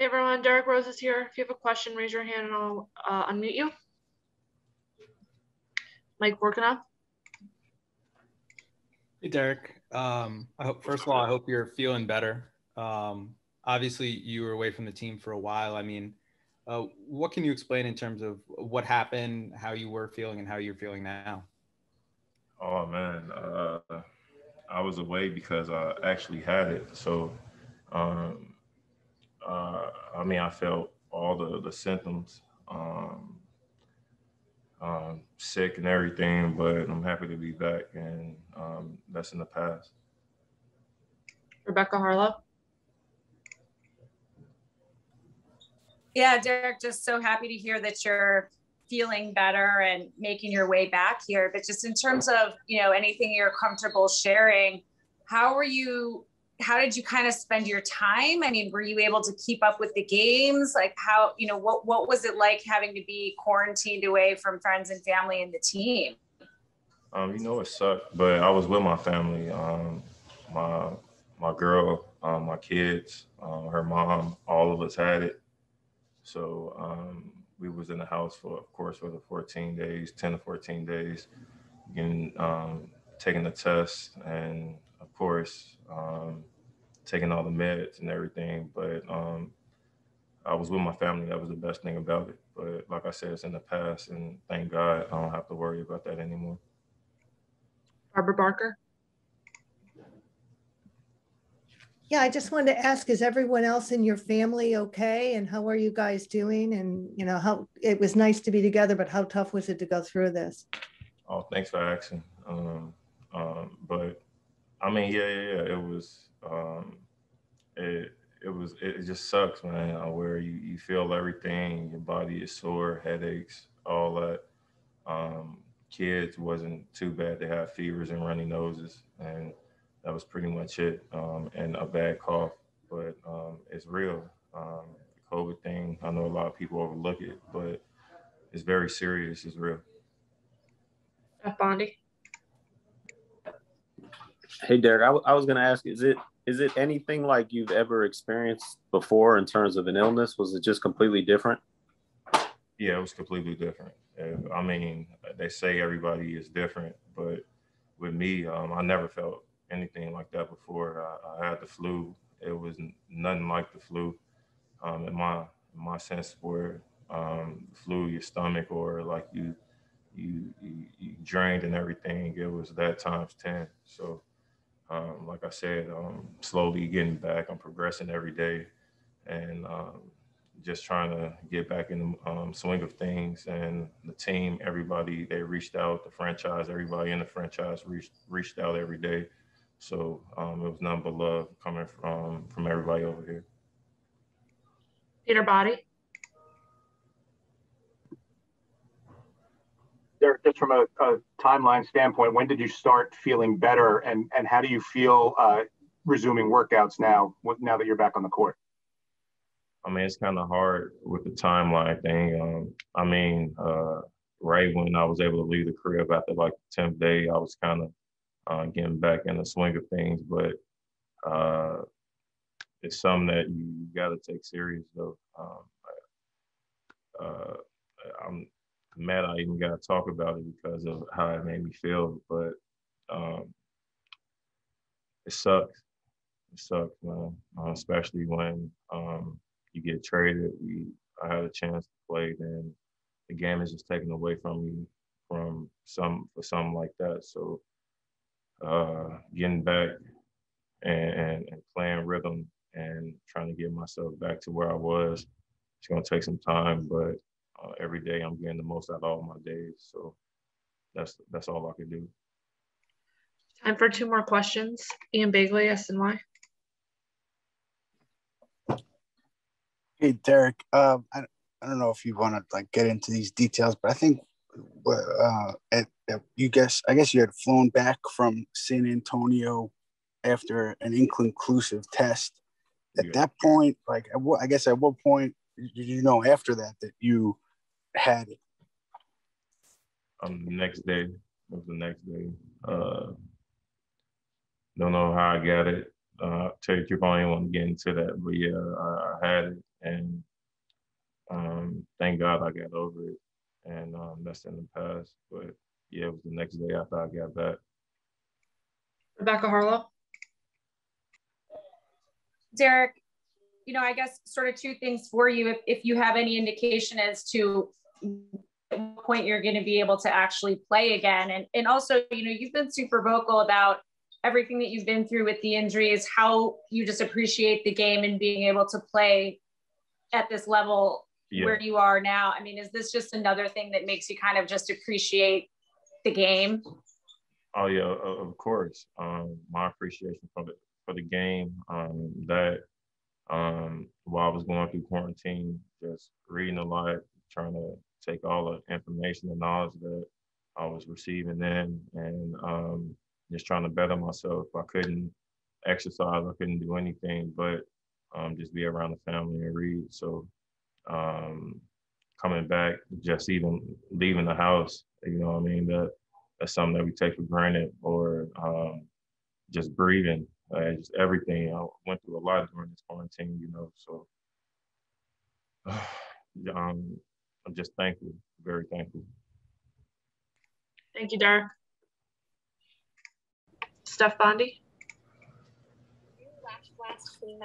Hey everyone, Derrick Rose is here. If you have a question, raise your hand and I'll unmute you. Mic working up. Hey Derrick. First of all, I hope you're feeling better. Obviously, you were away from the team for a while. I mean, what can you explain in terms of what happened, how you were feeling, and how you're feeling now? Oh man, I was away because I actually had it. So, um, I mean, I felt all the symptoms, sick and everything, but I'm happy to be back, and that's in the past. Rebecca Harlow. Yeah, Derrick, just so happy to hear that you're feeling better and making your way back here. But just in terms of, anything you're comfortable sharing, how did you kind of spend your time? I mean, were you able to keep up with the games? Like how, what was it like having to be quarantined away from friends and family and the team? It sucked, but I was with my family. My girl, my kids, her mom, all of us had it. So we was in the house for the 14 days, 10 to 14 days, getting taking the test, and of course taking all the meds and everything. But I was with my family. That was the best thing about it. But like I said, it's in the past, and thank God I don't have to worry about that anymore. Barbara Barker. Yeah, I just wanted to ask, is everyone else in your family okay? And how are you guys doing? And how it was nice to be together, but how tough was it to go through this? Oh, thanks for asking. But I mean, yeah. It was, it just sucks, man, where you feel everything, your body is sore, headaches, all that. Kids wasn't too bad. They had fevers and runny noses, and that was pretty much it, and a bad cough. But it's real. The COVID thing, I know a lot of people overlook it, but it's very serious. It's real. Jeff Bondi. Hey, Derrick, I was going to ask, is it anything like you've ever experienced before in terms of an illness? Was it just completely different? Yeah, it was completely different. I mean, they say everybody is different, but with me, I never felt anything like that before. I had the flu. It was nothing like the flu. In my sense, where the flu, your stomach, or like you drained and everything. It was that times 10. So, like I said, slowly getting back. I'm progressing every day, and just trying to get back in the swing of things. And the team, everybody, they reached out. The franchise, everybody in the franchise reached out every day. So it was nothing but love coming from everybody over here. Peter Body. Derrick, just from a timeline standpoint, when did you start feeling better, and how do you feel resuming workouts now that you're back on the court? I mean, it's kind of hard with the timeline thing. Right when I was able to leave the crib after like the 10th day, I was kind of getting back in the swing of things. But it's something that you got to take serious, though. I'm mad I even got to talk about it because of how it made me feel. But it sucks. It sucks, man. Especially when you get traded. I had a chance to play, then the game is just taken away from you for something like that. So getting back and playing rhythm and trying to get myself back to where I was, it's gonna take some time, but every day I'm getting the most out of all my days. So that's all I can do. Time for 2 more questions. Ian Bagley, SNY. Hey, Derrick. I don't know if you want to get into these details, but I think I guess you had flown back from San Antonio after an inconclusive test. At that point, at what point did you know after that you had it? The next day. It was the next day. Don't know how I got it. Tell you the truth, I don't even want to get into that, but yeah, I had it, and thank God I got over it, and that's in the past. But yeah, it was the next day after I got back. Rebecca Harlow. Derrick, I guess sort of two things for you. If you have any indication as to what point you're going to be able to actually play again. And also, you've been super vocal about everything that you've been through with the injuries, how you just appreciate the game and being able to play at this level where you are now. I mean, is this just another thing that makes you kind of just appreciate the game? Oh yeah, of course. My appreciation for the game, while I was going through quarantine, just reading a lot, trying to take all the information and knowledge that I was receiving in, and just trying to better myself. I couldn't exercise, I couldn't do anything but just be around the family and read. So coming back, just even leaving the house, what I mean, that's something that we take for granted, or just breathing, just everything. I went through a lot during this quarantine, so I'm just thankful, very thankful. Thank you, Derrick. Steph Bondi.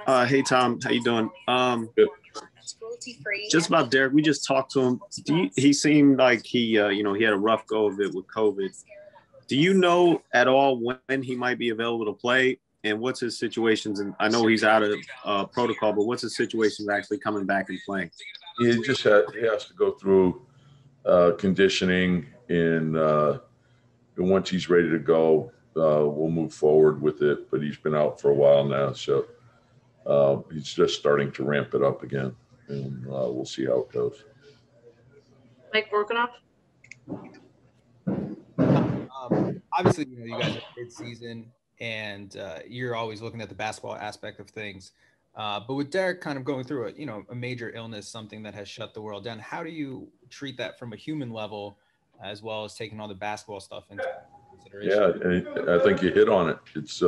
Hey Tom, how you doing? Just about Derrick, we just talked to him. He seemed like he had a rough go of it with COVID. Do you know at all when he might be available to play, and what's his situations? And I know he's out of protocol, but what's his situation of actually coming back and playing? He has to go through conditioning, and once he's ready to go, we'll move forward with it. But he's been out for a while now, so he's just starting to ramp it up again, and we'll see how it goes. Mike Vorkunov. Obviously, you guys have a good season, and you're always looking at the basketball aspect of things. But with Derrick kind of going through a major illness, something that has shut the world down, how do you treat that from a human level, as well as taking all the basketball stuff into consideration? Yeah, I think you hit on it. It's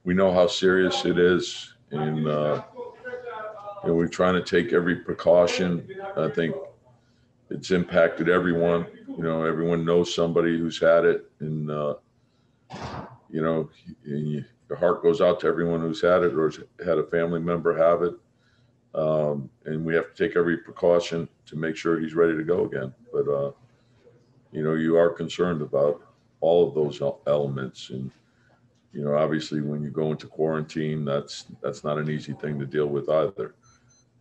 we know how serious it is, and we're trying to take every precaution. I think it's impacted everyone. Everyone knows somebody who's had it, and your heart goes out to everyone who's had it or has had a family member have it. And we have to take every precaution to make sure he's ready to go again. But you are concerned about all of those elements, and obviously when you go into quarantine, that's not an easy thing to deal with either.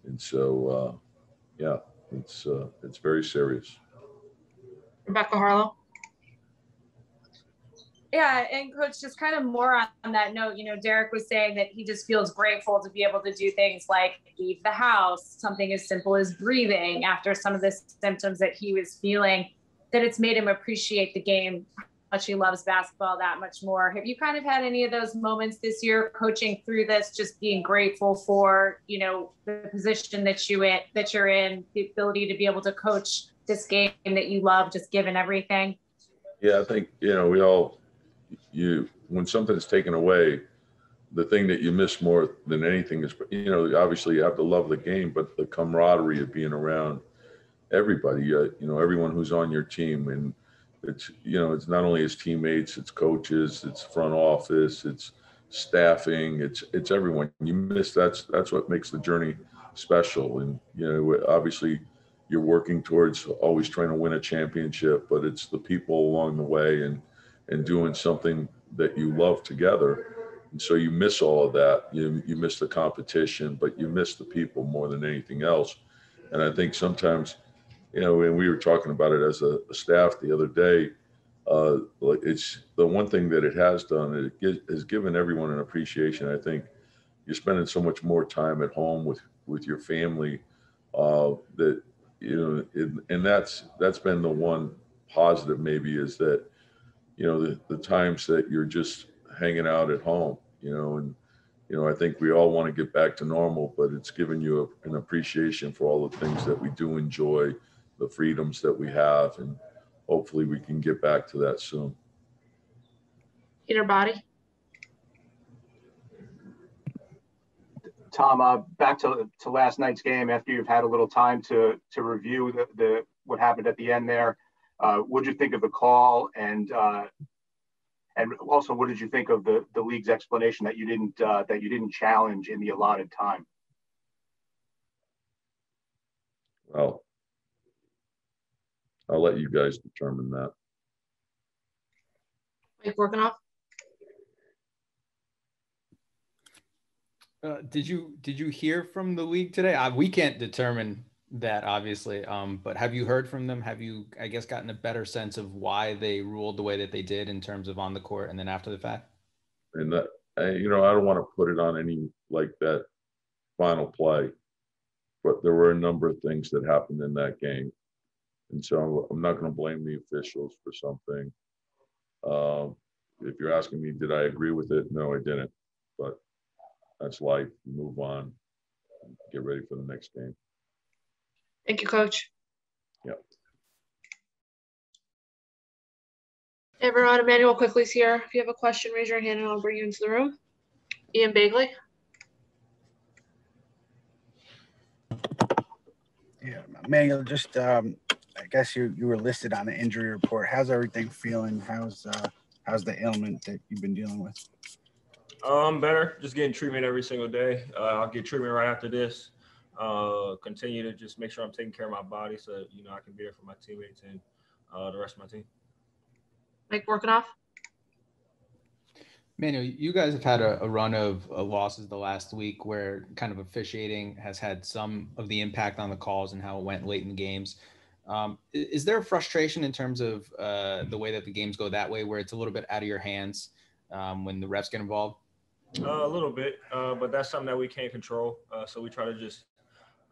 And so it's very serious. Rebecca Harlow. Yeah, and Coach, just kind of more on that note, Derrick was saying that he just feels grateful to be able to do things like leave the house, something as simple as breathing after some of the symptoms that he was feeling, that it's made him appreciate the game, how much he loves basketball that much more. Have you kind of had any of those moments this year coaching through this, just being grateful for, the position that you're in, the ability to be able to coach this game that you love, just given everything? Yeah, I think, we all, when something is taken away, the thing that you miss more than anything is, obviously you have to love the game, but the camaraderie of being around everybody, everyone who's on your team. And it's, it's not only his teammates, it's coaches, it's front office, it's staffing, it's everyone. You miss, that's what makes the journey special. And, obviously you're working towards always trying to win a championship, but it's the people along the way and doing something that you love together. And so you miss all of that. You miss the competition, but you miss the people more than anything else. And I think sometimes, and we were talking about it as a staff the other day, it's the one thing that it has done, it has given everyone an appreciation. I think you're spending so much more time at home with your family, that, and that's been the one positive maybe, is that, the times that you're just hanging out at home, and, I think we all want to get back to normal, but it's given you an appreciation for all the things that we do enjoy, the freedoms that we have, and hopefully we can get back to that soon. Peter Body. Tom, back to last night's game. After you've had a little time to review the what happened at the end there, what did you think of the call, and also what did you think of the league's explanation that you didn't challenge in the allotted time? Well, I'll let you guys determine that. Mike Workenoff? Did you hear from the league today? We can't determine that, obviously, but have you heard from them? Have you, I guess, gotten a better sense of why they ruled the way that they did in terms of on the court and then after the fact? And that, I don't want to put it on any like that final play, but there were a number of things that happened in that game. And so I'm not going to blame the officials for something. If you're asking me, did I agree with it? No, I didn't. But that's life. Move on. Get ready for the next game. Thank you, Coach. Yep. Hey, everyone, Emmanuel Quickly's here. If you have a question, raise your hand and I'll bring you into the room. Ian Bagley. Yeah, Emmanuel, just I guess you were listed on the injury report. How's everything feeling? How's the ailment that you've been dealing with? Better. Just getting treatment every single day. I'll get treatment right after this. Continue to just make sure I'm taking care of my body so I can be there for my teammates and the rest of my team. Mike Workenoff. Manuel, you guys have had a run of losses the last week where kind of officiating has had some of the impact on the calls and how it went late in games. Is there a frustration in terms of the way that the games go that way, where it's a little bit out of your hands when the refs get involved? A little bit, but that's something that we can't control. So we try to just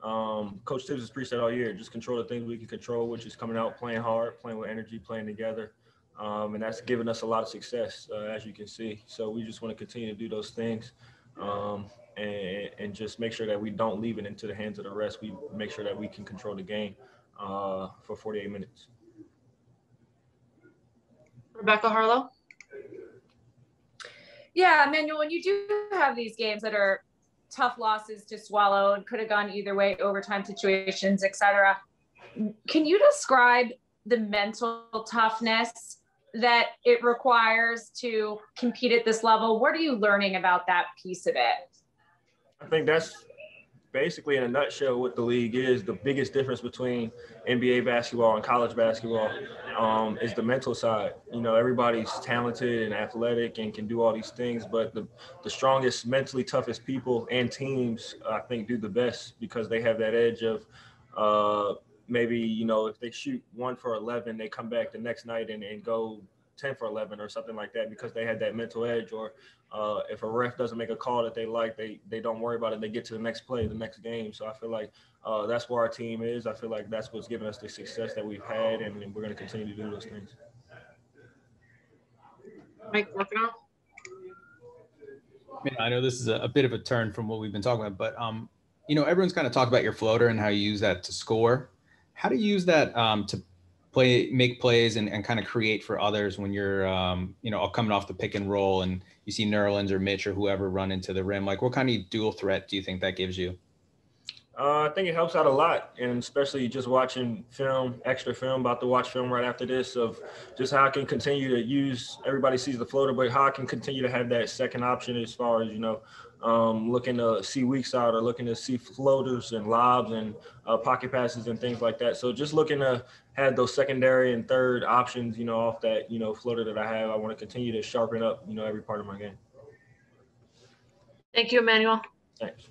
Coach Tibbs has preached that all year. Just control the things we can control, which is coming out, playing hard, playing with energy, playing together. And that's given us a lot of success, as you can see. So we just want to continue to do those things and just make sure that we don't leave it into the hands of the refs. We make sure that we can control the game for 48 minutes. Rebecca Harlow. Yeah, Emmanuel, when you do have these games that are tough losses to swallow and could have gone either way, overtime situations, etc., can you describe the mental toughness that it requires to compete at this level? What are you learning about that piece of it? I think that's basically, in a nutshell, what the league is. The biggest difference between NBA basketball and college basketball is the mental side. Everybody's talented and athletic and can do all these things, but the strongest, mentally toughest people and teams, I think, do the best because they have that edge of maybe, if they shoot 1 for 11, they come back the next night and go 10 for 11 or something like that because they had that mental edge. Or if a ref doesn't make a call that they like, they don't worry about it. They get to the next play, the next game. So I feel like that's where our team is. I feel like that's what's given us the success that we've had, and we're going to continue to do those things. Mike Workenoff. I know this is a bit of a turn from what we've been talking about, but everyone's kind of talked about your floater and how you use that to score. How do you use that to make plays and kind of create for others when you're, coming off the pick and roll and you see Nerlens or Mitch or whoever run into the rim? Like, what kind of dual threat do you think that gives you? I think it helps out a lot, and especially just watching film, extra film, about to watch film right after this, of just how I can continue to use, everybody sees the floater, but how I can continue to have that second option as far as, looking to see weaks out or looking to see floaters and lobs and pocket passes and things like that. So just looking to have those secondary and third options, off that, floater that I have. I want to continue to sharpen up, every part of my game. Thank you, Emmanuel. Thanks.